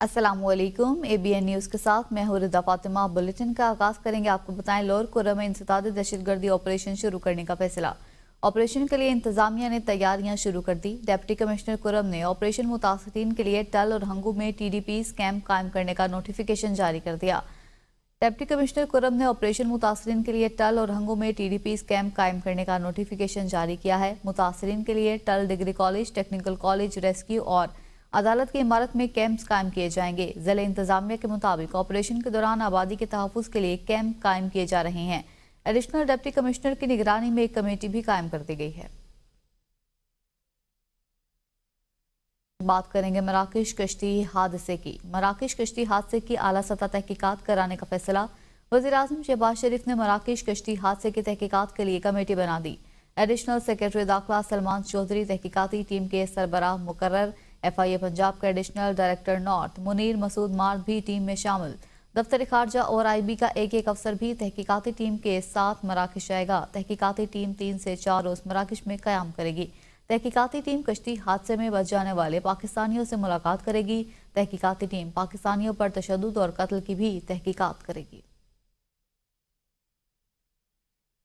अस्सलामुअलैकुम। ABN news के साथ मैं हूं रिदा फातिमा। बुलेटिन का आगाज करेंगे। आपको बताएं, लोअर कोरम में इंसदादी दहशतगर्दी ऑपरेशन शुरू करने का फैसला। ऑपरेशन के लिए इंतजामिया ने तैयारियां शुरू कर दी। डिप्टी कमिश्नर कुरम ने ऑपरेशन मुतासिरीन के लिए टल और हंगू में TDP कैंप कायम करने का नोटिफिकेशन जारी कर दिया। डिप्टी कमिश्नर कुरम ने ऑपरेशन मुतासिरीन के लिए टल और हंगू में TDP कैंप कायम करने का नोटिफिकेशन जारी किया है। मुतासिरीन के लिए टल degree college, technical college, rescue और अदालत की इमारत में कैंप्स कायम किए जाएंगे। जिला इंतजामिया के मुताबिक ऑपरेशन के दौरान आबादी के तहफ़्फ़ुज़ के लिए कैंप कायम किए जा रहे हैं। एडिशनल डिप्टी कमिश्नर की निगरानी में एक कमेटी भी कायम कर दी गई है। बात करेंगे मराकश कश्ती हादसे की। मराकश कश्ती हादसे की आला सतह तहकीकात कराने का फैसला। वज़ीर-ए-आज़म शहबाज शरीफ ने मराकश कश्ती हादसे की तहकीकात के लिए कमेटी बना दी। एडिशनल सेक्रेटरी दाखिला सलमान चौधरी तहकीकाती टीम के सरबराह मुकर्रर। FIA पंजाब के additional director north Munir Masood मार्द भी टीम में शामिल। दफ्तर खारजा और IB का एक अफसर भी तहकीकाती टीम के साथ मराकश आएगा। तहकीकाती टीम 3 से 4 रोज मराकश में क़याम करेगी। तहकीकाती टीम कश्ती हादसे में बच जाने वाले पाकिस्तानियों से मुलाकात करेगी। तहकीकाती टीम पाकिस्तानियों पर तशद्दुद और कत्ल की भी तहकीकात करेगी।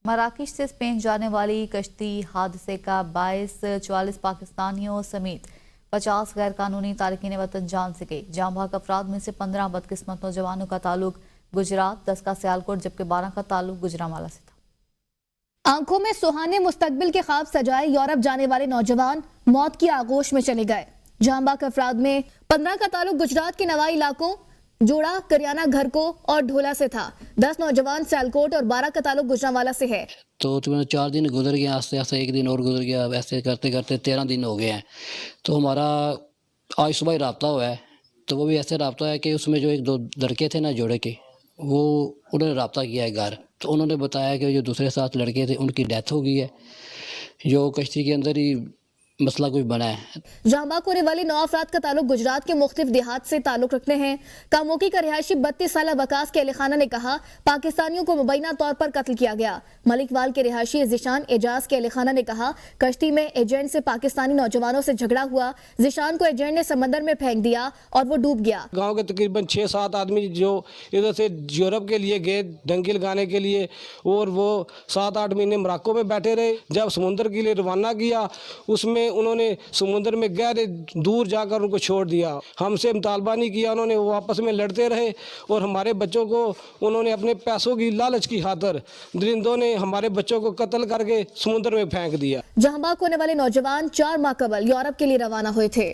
मराकश से स्पेन जाने वाली कश्ती हादसे का बायस 44 पाकिस्तानियों समेत 50 गैर कानूनी तारकीन वतन जान से गए। जाम भाग अफराद में से 15 बदकिस्मत नौजवानों का ताल्लुक गुजरात, 10 का सियालकोट जबकि 12 का ताल्लुक गुजरांवाला से था। आंखों में सुहाने मुस्तकबिल के ख्वाब सजाए यूरोप जाने वाले नौजवान मौत की आगोश में चले गए। जाम भाग अफराद में 15 का ताल्लुक गुजरात के नवाई इलाकों जोड़ा करियाना घर को और ढोला से था। 10 नौजवान सियालकोट और 12 का ताल्लुक गुजरांवाला से है। तो 4 दिन गुजर गए, आस्ते आस्ते एक दिन और गुजर गया, ऐसे करते करते 13 दिन हो गए हैं। तो हमारा आज सुबह ही रब्ता हुआ है। तो वो भी ऐसे रब्ता है कि उसमें जो 1-2 लड़के थे ना जोड़े के, वो उन्होंने रब्ता किया है घर। तो उन्होंने बताया कि जो दूसरे 7 लड़के थे उनकी डेथ हो गई है, जो कश्ती के अंदर ही मसला कोई बना है। जामा होने वाले 9 अफराद का ताल्लुक गुजरात के मुख्तलिफ देहात से ताल्लुक रखते हैं। कामोकी का रिहायशी 32 साल वकास के अली खाना ने कहा, पाकिस्तानियों को मुबैना तौर पर कत्ल किया गया। मलिकवाल के रिहायशी जिशान एजाज के अली खाना ने कहा, कश्ती में एजेंट से पाकिस्तानी नौजवानों से झगड़ा हुआ। जिशान को एजेंट ने समंदर में फेंक दिया और वो डूब गया। गाँव के तकरीबन 6-7 आदमी जो इधर से यूरोप के लिए गए डंकी लगाने के लिए, और वो 7-8 महीने मोरक्को में बैठे रहे। जब समुद्र के लिए रवाना किया, उसमें उन्होंने समुद्र में गहरे दूर जाकर उनको छोड़ दिया। हमसे मुतालबा नहीं किया उन्होंने, वो आपस में लड़ते रहे और हमारे बच्चों को उन्होंने अपने पैसों की लालच की खातिर दरिंदों ने हमारे बच्चों को कत्ल करके समुद्र में फेंक दिया। जहां बाग होने वाले नौजवान 4 माह कबल यूरोप के लिए रवाना हुए थे।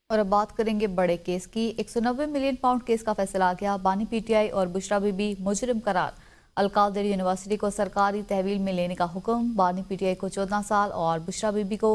और अब बात करेंगे बड़े केस की। 190 मिलियन पाउंड केस का फैसला आ गया। बानी PTI और बुशरा बीबी मुजरिम करार। अलकादर यूनिवर्सिटी को सरकारी तहवील में लेने का हुक्म। बानी PTI को 14 साल और बुशरा बीबी को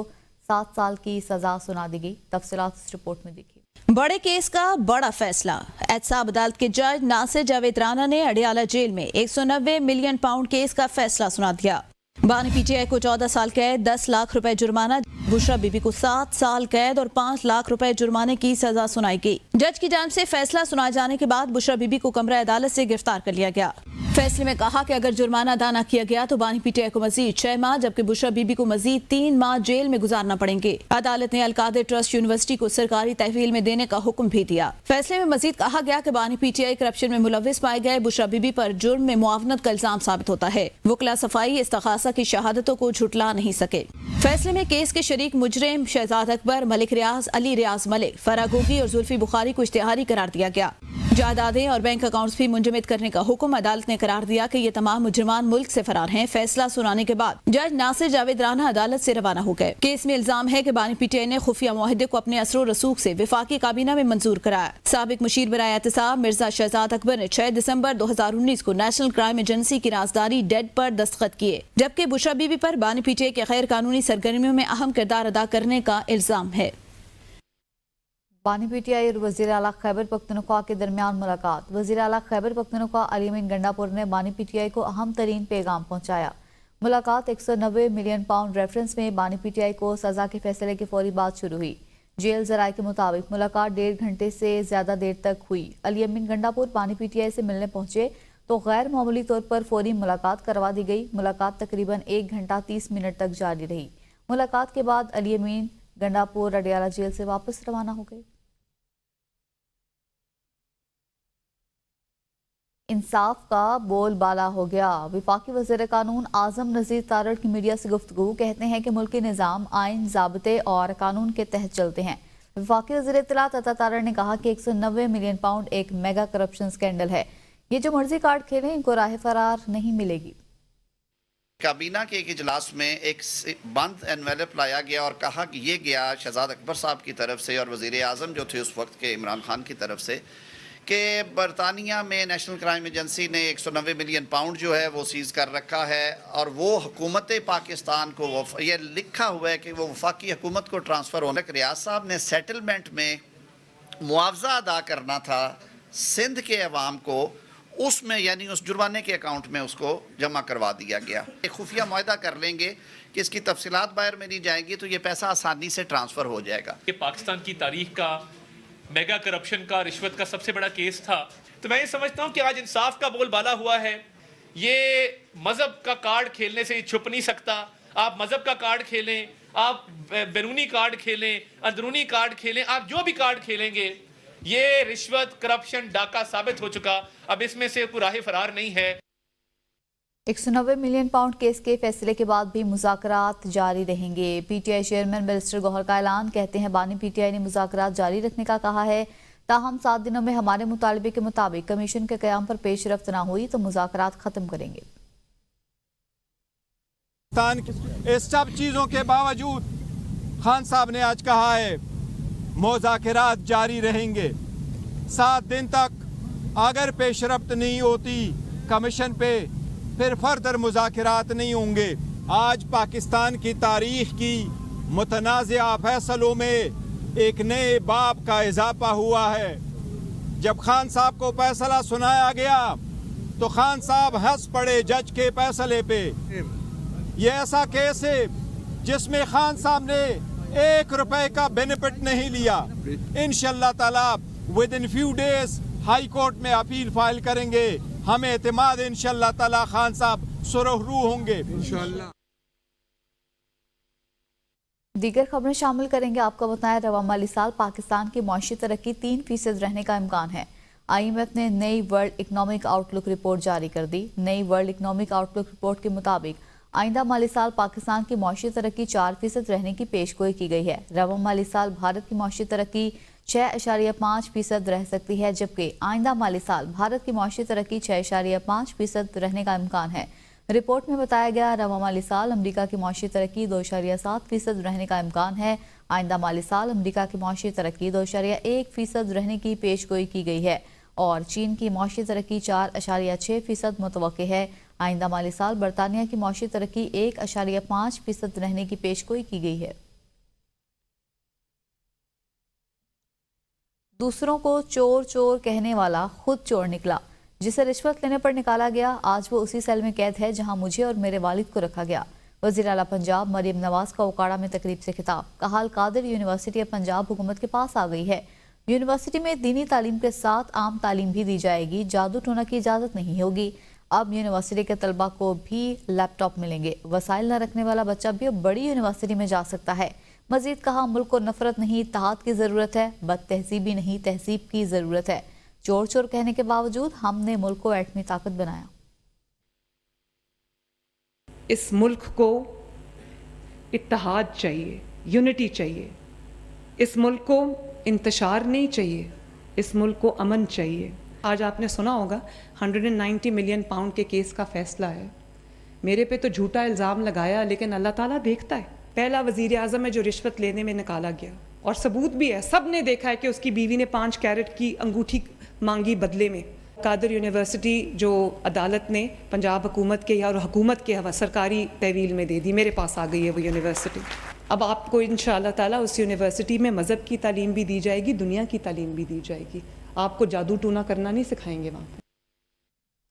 7 साल की सजा सुना दी गई। तफसीलात इस रिपोर्ट में देखिए। बड़े केस का बड़ा फैसला। एहतसाब अदालत के जज नासिर जावेद राना ने अडियाला जेल में 190 मिलियन पाउंड केस का फैसला सुना दिया। बानी PTI को 14 साल कैद, 10 लाख रुपए जुर्माना, बुशरा बीबी को 7 साल कैद और 5 लाख रुपए जुर्माने की सजा सुनाई गई। जज की जानिब से फैसला सुनाए जाने के बाद बुशरा बीबी को कमरा अदालत से गिरफ्तार कर लिया गया। फैसले में कहा कि अगर जुर्माना अदा न किया गया तो बानी PTI को मजीद 6 माह जबकि बुशरा बीबी को मजीद 3 माह जेल में गुजारना पड़ेंगे। अदालत ने अलकादर ट्रस्ट यूनिवर्सिटी को सरकारी तहवील में देने का हुक्म भी दिया। फैसले में मजीद कहा गया कि बानी PTI करप्शन में मुलविस पाए गए। बुशरा बीबी पर जुर्म में मुआवनत का इल्जाम साबित होता है। वकला सफाई इस्तखासा की शहादतों को झुटला नहीं सके। फैसले में केस के शरीक मुजरिम शहजाद अकबर, मलिक रियाज, अली रियाज मलिक, फरागोगी और जुल्फी बुखारी को इश्तिहारी करार दिया गया। जायदादें और बैंक अकाउंट्स भी मुंजमद करने का हुक्म। अदालत ने करार दिया कि ये तमाम मुजरिमान मुल्क से फरार हैं। फैसला सुनाने के बाद जज नासिर जावेद राना अदालत से रवाना हो गए। केस में इल्जाम है कि बानी PTI ने खुफिया मुआहदे को अपने असर रसूख से विफाकी काबीना में मंजूर कराया। साबिक मुशीर बराए एहतसाब मिर्जा शहजाद अकबर ने 6 दिसंबर 2019 को नेशनल क्राइम एजेंसी की राजदारी डेड पर दस्तखत किए, जबकि बुशरा बीबी पर बानी PTI के गैर कानूनी सरगर्मियों में अहम किरदार अदा करने का इल्जाम है। बानी PTI और वज़ीर आला खैबर पख्तूनख्वा के दरमियान मुलाकात। वज़ीर आला खैबर पख्तूनख्वा अली अमीन गंडापुर ने बानी PTI को अहम तरीन पैगाम पहुंचाया। मुलाकात 190 मिलियन पाउंड रेफरेंस में बानी PTI को सजा के फैसले के फौरी बाद शुरू हुई। जेल जराये के मुताबिक मुलाकात 1.5 घंटे से ज्यादा देर तक हुई। अली अमीन गंडापुर बानी PTI से मिलने पहुंचे तो गैर मामूली तौर पर फौरी मुलाकात करवा दी गई। मुलाकात तकरीबन 1 घंटा 30 मिनट तक जारी रही। मुलाकात के बाद अली अमीन गंडापुर अडियाला जेल से वापस रवाना हो गए। इंसाफ का बोल बाला हो गया। वफाकी वज़ीर कानून आज़म नज़ीर तारड़ की मीडिया से गुफ्तगू, कहते हैं कि मुल्की निज़ाम आइन, ज़ाब्ते और कानून के तहत चलते हैं। वफाकी वज़ीर इत्तलात अता तारड़ ने कहा कि 190 मिलियन पाउंड एक मेगा करप्शन स्कैंडल है। ये जो मर्जी कार्ड खेलें, इनको राह फरार नहीं मिलेगी। काबीना के एक इजलास में एक बंद एनवेलप लाया गया और कहा कि ये गया शहजाद अकबर साहब की तरफ से और वज़ीर आज़म जो थे उस वक्त के इमरान खान की तरफ से, कि बरतानिया में नेशनल क्राइम एजेंसी ने 190 मिलियन पाउंड जो है वो सीज़ कर रखा है और वो हुकूमत पाकिस्तान को ये लिखा हुआ है कि वो वफाकी हुकूमत को ट्रांसफ़र होने। रियाज साहब ने सेटलमेंट में मुआवजा अदा करना था सिंध के अवाम को, उसमें यानी उस जुर्माने के अकाउंट में उसको जमा करवा दिया गया। एक खुफिया मुआहदा कर लेंगे कि इसकी तफसीलात बाहर में नहीं जाएंगी तो ये पैसा आसानी से ट्रांसफ़र हो जाएगा। ये पाकिस्तान की तारीख का मेगा करप्शन का, रिश्वत का सबसे बड़ा केस था। तो मैं ये समझता हूँ कि आज इंसाफ का बोलबाला हुआ है। ये मज़हब का कार्ड खेलने से छुप नहीं सकता। आप मज़हब का कार्ड खेलें, आप बैरूनी कार्ड खेलें, अंदरूनी कार्ड खेलें, आप जो भी कार्ड खेलेंगे, ये रिश्वत, करप्शन, डाका साबित हो चुका। अब इसमें से कोई राह फरार नहीं है। 190 मिलियन पाउंड केस के फैसले के बाद भी मुज़ाकरात जारी रहेंगे। पीटीआई चेयरमैन बैरिस्टर गौहर का ऐलान, कहते हैं बानी पीटीआई ने मुज़ाकरात जारी रखने का कहा है। ताहम 7 दिनों में हमारे मुतालबे के मुताबिक कमीशन के क़याम पर पेशरफ्त ना हुई तो मुज़ाकरात ख़त्म करेंगे। इस सब चीज़ों के बावजूद खान साहब ने आज कहा है मुज़ाकरात जारी रहेंगे। 7 दिन तक अगर पेशरफ्त नहीं होती कमीशन पे, फिर फर्दर मुज़ाकरात नहीं होंगे। आज पाकिस्तान की तारीख की मुतनाज़िया फैसलों में एक नए बाब का इजाफा हुआ है। जब खान साहब को फैसला सुनाया गया तो खान साहब हंस पड़े जज के फैसले पे। ये ऐसा केस है जिसमें खान साहब ने 1 रुपए का बेनिफिट नहीं लिया। इंशाअल्लाह ताला with in few days high court में अपील फाइल करेंगे। हमें एतमाद इंशाअल्लाह ताला खान साहब सुरखरू होंगे इंशाअल्लाह। दीगर खबरें शामिल करेंगे। आपको बताया रवा माली साल पाकिस्तान की मुआशी तरक्की 3% रहने का इम्कान है। IMF ने नई वर्ल्ड इकनॉमिक आउटलुक रिपोर्ट जारी कर दी। नई वर्ल्ड इकनॉमिक आउटलुक रिपोर्ट के मुताबिक आइंदा माली साल पाकिस्तान की मुआशी तरक्की 4% रहने की पेशगोई की गई है। रवा माली साल भारत की मुआशी तरक्की 6.5% रह सकती है, जबकि आइंदा माली साल भारत की मुआशी तरक्की 6.5% रहने का इम्कान है। रिपोर्ट में बताया गया रवा माली साल अमरीका की मुआशी तरक्की 2.7% रहने का इम्कान है। आइंदा माली साल अमरीका की मुआशी तरक्की 2.1% रहने की पेशगोई की गई है और चीन की मुआशी तरक्की 4.6% मुतवक्के है। आइंदा माली साल बरतानिया की मुआशी तरक्की 1.5% रहने की पेशगोई की गई है। दूसरों को चोर चोर कहने वाला खुद चोर निकला। जिसे रिश्वत लेने पर निकाला गया, आज वो उसी सेल में कैद है जहां मुझे और मेरे वालिद को रखा गया। वज़ीर आला पंजाब मरियम नवाज का ओकाड़ा में तकरीब से खिताब, कहा कादिर यूनिवर्सिटी अब पंजाब हुकूमत के पास आ गई है। यूनिवर्सिटी में दीनी तालीम के साथ आम तालीम भी दी जाएगी। जादू टोना की इजाज़त नहीं होगी। अब यूनिवर्सिटी के तलबा को भी लैपटॉप मिलेंगे। वसाइल न रखने वाला बच्चा भी अब बड़ी यूनिवर्सिटी में जा सकता है। मजीद कहा मुल्क को नफरत नहीं इत्तेहाद की ज़रूरत है, बद तहजीबी नहीं तहजीब की ज़रूरत है। चोर चोर कहने के बावजूद हमने मुल्क को एटमी ताकत बनाया। इस मुल्क को इत्तेहाद चाहिए, यूनिटी चाहिए। इस मुल्क को इंतशार नहीं चाहिए, इस मुल्क को अमन चाहिए। आज आपने सुना होगा 190 मिलियन पाउंड के केस का फैसला है। मेरे पे तो झूठा इल्ज़ाम लगाया, लेकिन अल्लाह ताला देखता है। पहला वज़ीर आज़म है जो रिश्वत लेने में निकाला गया और सबूत भी है, सब ने देखा है कि उसकी बीवी ने 5 कैरेट की अंगूठी मांगी बदले में। कादिर यूनिवर्सिटी जो अदालत ने पंजाब हुकूमत के और हुकूमत के हवा सरकारी तहवील में दे दी, मेरे पास आ गई है वो यूनिवर्सिटी। अब आपको इंशाअल्लाह ताला उस यूनिवर्सिटी में मज़हब की तालीम भी दी जाएगी, दुनिया की तालीम भी दी जाएगी। आपको जादू टूना करना नहीं सिखाएंगे वहाँ पर।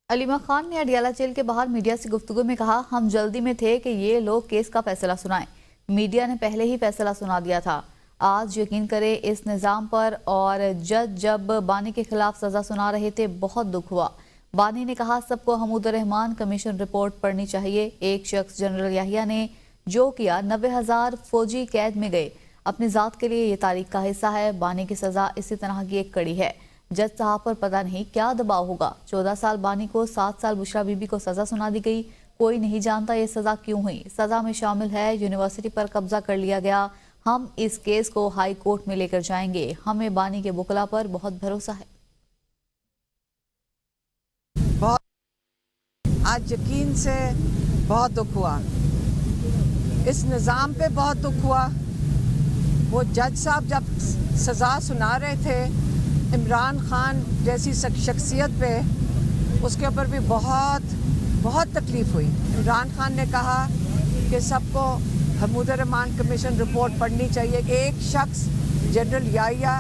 अलीमा खान ने अडियाला जेल के बाहर मीडिया से गुफ्तगू में कहा, हम जल्दी में थे कि ये लोग केस का फैसला सुनाएं। मीडिया ने पहले ही फैसला सुना दिया था। आज यकीन करें इस निज़ाम पर, और जज जब बानी के खिलाफ सज़ा सुना रहे थे बहुत दुख हुआ। बानी ने कहा सबको हमूद रहमान कमीशन रिपोर्ट पढ़नी चाहिए। एक शख्स जनरल याहिया ने जो किया, 90,000 फौजी कैद में गए। अपनी ज़ात के लिए ये तारीख का हिस्सा है। बानी की सज़ा इसी तरह की एक कड़ी है। जज साहब पर पता नहीं क्या दबाव होगा। 14 साल बानी को 7 साल बुशरा बीबी को सजा सुना दी गई। कोई नहीं जानता ये सजा क्यों हुई। सजा में शामिल है यूनिवर्सिटी पर कब्जा कर लिया गया। हम इस केस को हाई कोर्ट में लेकर जाएंगे। हमें बानी के वकला पर बहुत भरोसा है। आज यकीन से बहुत दुख हुआ, इस निज़ाम पे बहुत दुख हुआ। वो जज साहब जब सज़ा सुना रहे थे इमरान खान जैसी शख्सियत पे, उसके ऊपर भी बहुत तकलीफ़ हुई। इमरान खान ने कहा कि सबको महमूद रहमान कमीशन रिपोर्ट पढ़नी चाहिए। एक शख्स जनरल याहिया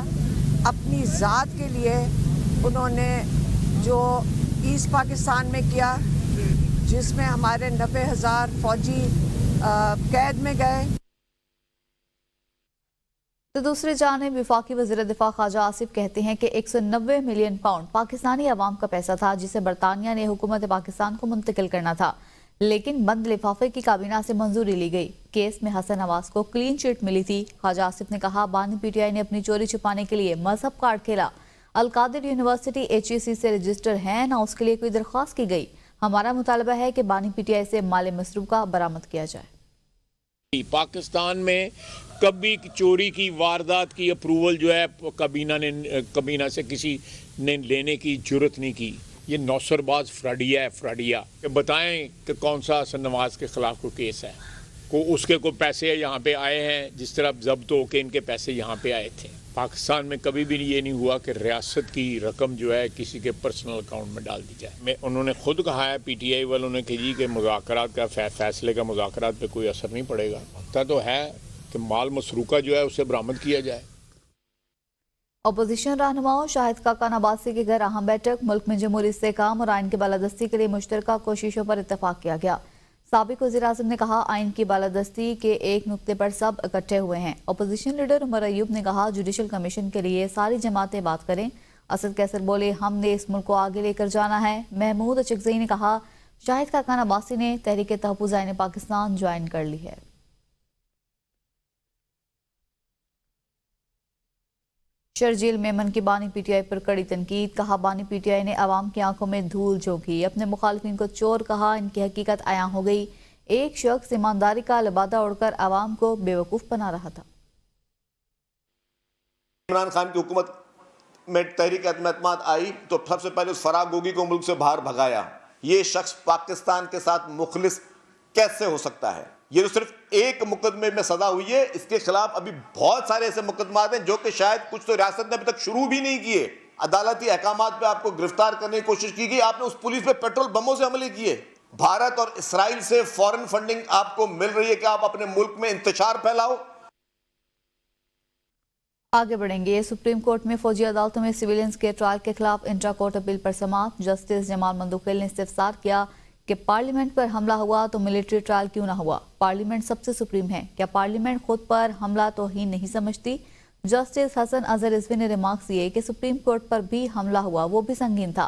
अपनी ज़ात के लिए उन्होंने जो ईस्ट पाकिस्तान में किया, जिसमें हमारे 90,000 फौजी कैद में गए। तो दूसरी जानिब वफाकी वज़ीर दिफा ख्वाजा आसिफ कहते हैं कि 190 मिलियन पाउंड पाकिस्तानी अवाम का पैसा था जिसे बरतानिया ने हुकूमत पाकिस्तान को मुंतकिल करना था, लेकिन बंद लिफाफे की काबीना से मंजूरी ली गई। केस में हसन नवाज को क्लीन चिट मिली थी। ख्वाजा आसिफ ने कहा, बानी पीटीआई ने अपनी चोरी छुपाने के लिए मजहब कार्ड खेला। अलकादिर यूनिवर्सिटी HEC से रजिस्टर है ना, उसके लिए कोई दरख्वास्त की गई। हमारा मुतालबा है कि बानी पीटीआई से माल मसरूका बरामद किया जाए। पाकिस्तान में कभी चोरी की वारदात की अप्रूवल जो है कबीना से किसी ने लेने की जुर्रत नहीं की। ये नौसरबाज फ्राडिया है, फ्राडिया। बताएं कि कौन सा हसन नवाज के खिलाफ कोई केस है, उसके कोई पैसे यहाँ पे आए हैं जिस तरह जब्त हो के इनके पैसे यहाँ पे आए थे। पाकिस्तान में कभी भी ये नहीं हुआ कि रियासत की रकम जो है किसी के पर्सनल अकाउंट में डाल दी जाए। उन्होंने खुद कहा है PTI वालों ने कि जी के मुज़ाकरात का फैसले का मुज़ाकरात पे कोई असर नहीं पड़ेगा। पता तो है कि माल मसरूका जो है उसे बरामद किया जाए। अपोजिशन रहनुमाओं शाहिद काका नवासी के घर अहम बैठक। मुल्क में जमहूरी इस्तेहकाम और आइन की बालादस्ती के लिए मुश्तरका कोशिशों पर इत्तफाक किया गया। साबिक वज़ीर-ए-आज़म ने कहा, आइन की बालादस्ती के एक नुक्ते पर सब इकट्ठे हुए हैं। अपोजिशन लीडर उमर अयूब ने कहा, जुडिशल कमीशन के लिए सारी जमातें बात करें। असद कैसर बोले, हमने इस मुल्क को आगे लेकर जाना है। महमूद अचकज़ई ने कहा, शाहिद काका नवासी ने तहरीक तहफ़्फ़ुज़ आइन पाकिस्तान ज्वाइन कर ली है। शर्जील मेमन की बानी पीटीआई पर कड़ी तनकीद। कहा, बानी पीटीआई ने अवाम की आंखों में धूल झोंकी, अपने मुखालिफिन को चोर कहा। इनकी हकीकत आया हो गई। एक शख्स ईमानदारी का लिबादा उड़कर अवाम को बेवकूफ बना रहा था। इमरान खान की हुकूमत में तहरीक एतमाद आई तो सबसे पहले उस फराग गोगी को मुल्क से बाहर भगाया। ये शख्स पाकिस्तान के साथ मुखलिस कैसे हो सकता है? ये तो सिर्फ एक मुकदमे में सजा हुई है, इसके खिलाफ अभी बहुत सारे ऐसे मुकदमात हैं जो कि शायद कुछ तो रियासत ने अभी तक शुरू भी नहीं किए। अदालती अहकामात पे आपको गिरफ्तार करने की कोशिश की गई, आपने उस पुलिस पे पेट्रोल बमों से हमले किए। भारत और इसराइल से फॉरेन फंडिंग आपको मिल रही है कि आप अपने मुल्क में इंतशार फैलाओ। आगे बढ़ेंगे। सुप्रीम कोर्ट में फौजी अदालतों में सिविलियंस के ट्रायल के खिलाफ इंट्रा कोर्ट अपील पर समाअत। जस्टिस जमाल मंदुखेल ने इस्तिफसार किया कि पार्लियामेंट पर हमला हुआ तो मिलिट्री ट्रायल क्यों ना हुआ? पार्लियामेंट सबसे सुप्रीम है, क्या पार्लियामेंट खुद पर हमला तौहीन नहीं समझती? जस्टिस हसन अजहर रिजवी ने रिमार्क्स दिए कि सुप्रीम कोर्ट पर भी हमला हुआ, वो भी संगीन था,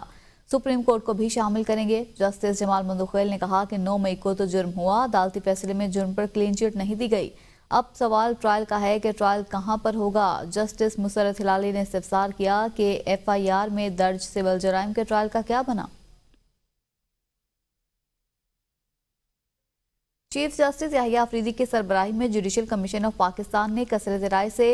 सुप्रीम कोर्ट को भी शामिल करेंगे। जस्टिस जमाल मंदुखेल ने कहा कि 9 मई को तो जुर्म हुआ, अदालती फैसले में जुर्म पर क्लीन चिट नहीं दी गई। अब सवाल ट्रायल का है कि ट्रायल कहां पर होगा। जस्टिस मुसरत हिलाली ने इस्तिफसार किया कि FIR में दर्ज सिविल जराइम के ट्रायल का क्या बना। चीफ जस्टिस याहिया अफरीदी की सरबराही में जुडिशल कमीशन ऑफ पाकिस्तान ने कसरत राय से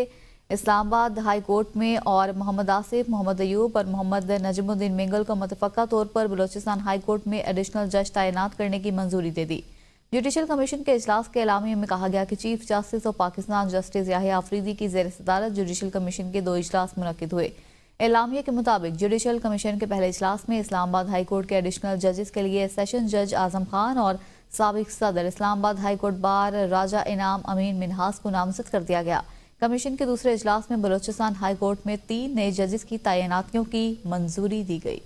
इस्लामाबाद हाई कोर्ट में और मोहम्मद आसिफ, मोहम्मद अयूब और मोहम्मद नजमुद्दीन मिंगल को मुतफ़क्का तौर पर बलोचिस्तान हाई कोर्ट में एडिशनल जज तैनात करने की मंजूरी दे दी। जुडिशल कमीशन के इजलास के एलामिया में कहा गया कि chief justice of Pakistan justice Yahya Afridi की ज़ेर सदारत जुडिशल कमीशन के 2 इजलास मुनक्किद हुए। एलामिया के मुताबिक जुडिशल कमीशन के पहले इजलास में इस्लामाबाद हाई कोर्ट के एडिशनल जजेस के लिए सेशन जज आजम खान और साबिक सदर इस्लामाबाद हाई कोर्ट बार राजा इनाम अमीन मिनहास को नामजद कर दिया गया। कमीशन के दूसरे इजलास में बलोचिस्तान हाई कोर्ट में 3 नए जजेस की तैनातियों की मंजूरी दी गई।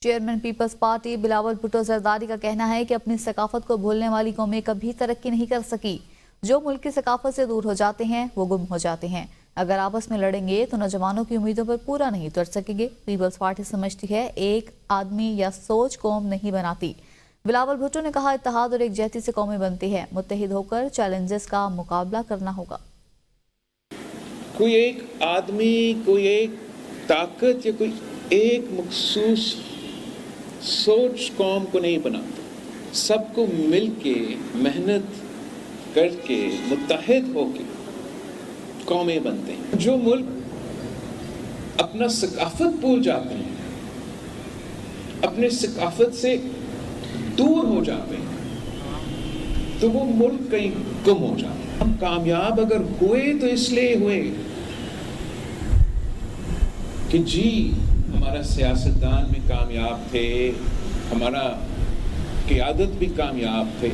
Chairman Peoples Party Bilawal Bhutto Zardari का कहना है कि अपनी सकाफत को भूलने वाली कौमें कभी तरक्की नहीं कर सकी। जो मुल्क की सकाफत से दूर हो जाते हैं वो गुम हो जाते हैं। अगर आपस में लड़ेंगे तो नौजवानों की उम्मीदों पर पूरा नहीं उतर सकेंगे। पीपल्स पार्टी समझती है एक आदमी या सोच कौम नहीं बनाती। बिलावल भुट्टो ने कहा, इत्तेहाद और एकजहती से कौमें बनती हैं, मुत्तहिद होकर चैलेंजेस का मुकाबला करना होगा। कोई एक आदमी, कोई एक ताकत या कोई एक मखसूस सोच कौम को नहीं बनाता, सबको मिलके मेहनत करके मुत्तहिद होके कौमें बनते हैं। जो मुल्क अपना सकाफत भूल जाते हैं, अपने सकाफत से दूर हो जाते हैं, तो वो मुल्क कहीं गुम हो जाता है। हम कामयाब अगर हुए तो इसलिए हुए कि जी हमारा सियासतदान भी कामयाब थे, हमारा क़यादत भी कामयाब थे।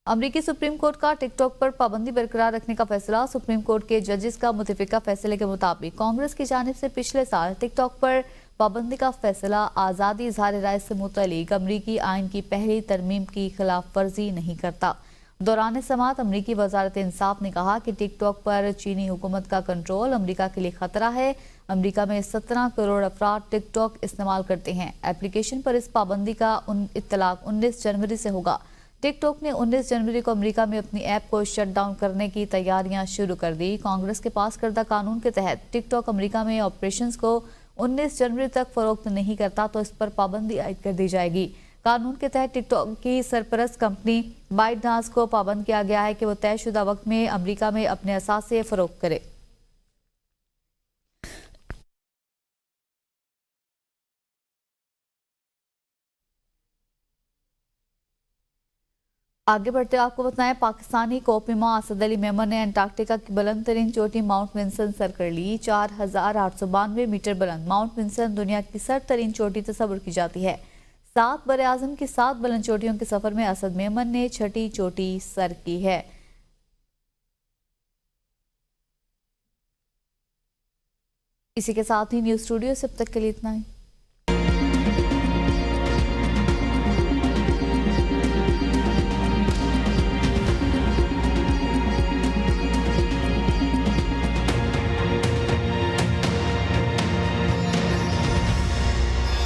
अमरीकी सुप्रीम कोर्ट का टिकटॉक पर पाबंदी बरकरार रखने का फैसला। सुप्रीम कोर्ट के जजेस का मुतफिका फैसले के मुताबिक कांग्रेस की जानिब से पिछले साल टिकटॉक पर पाबंदी का फैसला आज़ादी इज़हार राय से मुतल्लिक अमरीकी आइन की पहली तरमीम की खिलाफ वर्जी नहीं करता। दौरान समाअत अमरीकी वजारत इंसाफ ने कहा कि टिकटॉक पर चीनी हुकूमत का कंट्रोल अमरीका के लिए खतरा है। अमरीका में 17 करोड़ अफराद टिकटॉक इस्तेमाल करते हैं। एप्लीकेशन पर इस पाबंदी का इत्तलाक 19 जनवरी से होगा। टिकटॉक ने 19 जनवरी को अमेरिका में अपनी ऐप को शट डाउन करने की तैयारियां शुरू कर दी। कांग्रेस के पास करदा कानून के तहत टिकटॉक अमेरिका में ऑपरेशंस को 19 जनवरी तक फरोख्त नहीं करता तो इस पर पाबंदी आयद कर दी जाएगी। कानून के तहत टिकटॉक की सरपरस्त कंपनी बाइटडांस को पाबंद किया गया है कि वो तयशुदा वक्त में अमेरिका में अपने असासे फरोख्त करे। आगे बढ़ते आपको बताएं, पाकिस्तानी कोपिमा असद अली मेमन ने अंटार्कटिका की बुलंद तरीन चोटी माउंट विंसन सर कर ली। 4892 मीटर बुलंद माउंट विंसन दुनिया की सरतरीन चोटी तस्वुर की जाती है। 7 बरे-आज़म की 7 बुलंद चोटियों के सफर में असद मेमन ने 6ठी चोटी सर की है। इसी के साथ ही न्यूज़ स्टूडियो से अब तक के लिए इतना ही।